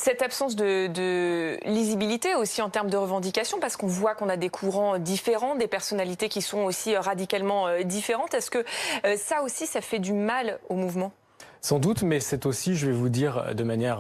Cette absence de lisibilité aussi en termes de revendications, parce qu'on voit qu'on a des courants différents, des personnalités qui sont aussi radicalement différentes. Est-ce que ça aussi, ça fait du mal au mouvement ? Sans doute, mais c'est aussi, je vais vous dire de manière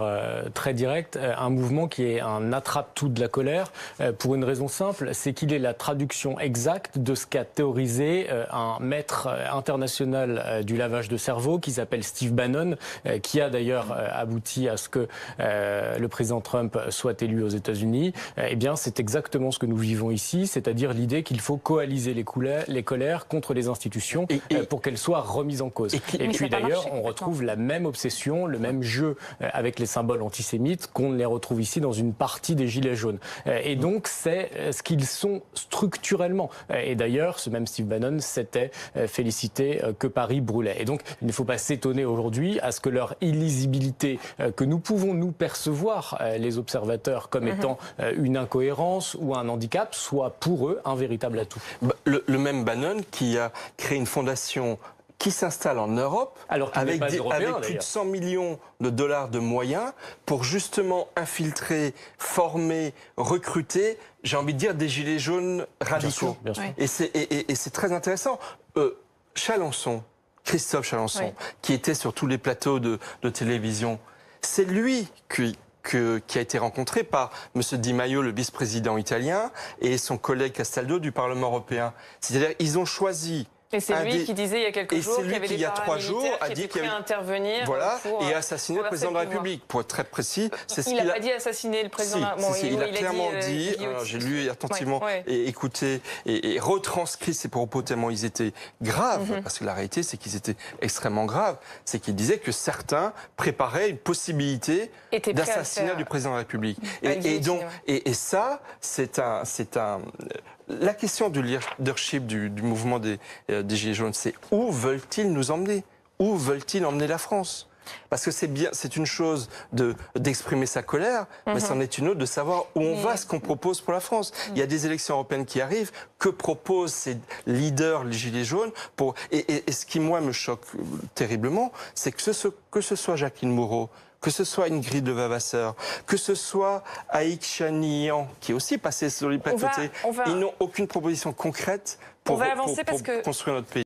très directe, un mouvement qui est un attrape-tout de la colère, pour une raison simple, c'est qu'il est la traduction exacte de ce qu'a théorisé un maître international du lavage de cerveau qui s'appelle Steve Bannon, qui a d'ailleurs abouti à ce que le président Trump soit élu aux États-Unis. Eh bien, c'est exactement ce que nous vivons ici, c'est-à-dire l'idée qu'il faut coaliser les colères contre les institutions pour qu'elles soient remises en cause. Et puis d'ailleurs, on retrouve la même obsession, le même jeu avec les symboles antisémites qu'on les retrouve ici dans une partie des Gilets jaunes. Et donc, c'est ce qu'ils sont structurellement. Et d'ailleurs, ce même Steve Bannon s'était félicité que Paris brûlait. Et donc, il ne faut pas s'étonner aujourd'hui à ce que leur illisibilité, que nous pouvons nous percevoir, les observateurs, comme étant une incohérence ou un handicap, soit pour eux un véritable atout. Le même Bannon qui a créé une fondation qui s'installe en Europe avec plus de 100 millions de dollars de moyens pour justement infiltrer, former, recruter, j'ai envie de dire, des gilets jaunes radicaux. Bien sûr. Et c'est très intéressant. Chalençon, Christophe Chalençon, qui était sur tous les plateaux de télévision, c'est lui qui a été rencontré par M. Di Maio, le vice-président italien, et son collègue Castaldo du Parlement européen. C'est-à-dire ils ont choisi... Et c'est lui qui disait il y a quelques jours qu'il y avait des paramilitaires qui étaient prêts à intervenir. Voilà, et assassiner le président de la République. Pour être très précis, c'est ce qu'il a... Il n'a pas dit assassiner le président de la République. Il a clairement dit, j'ai lu attentivement et écouté et retranscrit ses propos tellement ils étaient graves, parce que la réalité c'est qu'ils étaient extrêmement graves, c'est qu'il disait que certains préparaient une possibilité d'assassinat du président de la République. Et ça, c'est un la question du leadership du mouvement des Gilets jaunes, c'est où veulent-ils nous emmener? Où veulent-ils emmener la France? Parce que c'est une chose d'exprimer sa colère, mais c'en est une autre de savoir où on va, ce qu'on propose pour la France. Il y a des élections européennes qui arrivent. Que proposent ces leaders, les Gilets jaunes et ce qui, moi, me choque terriblement, c'est que ce soit Jacqueline Moreau, que ce soit Ingrid Levavasseur, que ce soit Aïk Chanian, qui est aussi passé sur les plateaux, ils n'ont aucune proposition concrète pour construire notre pays.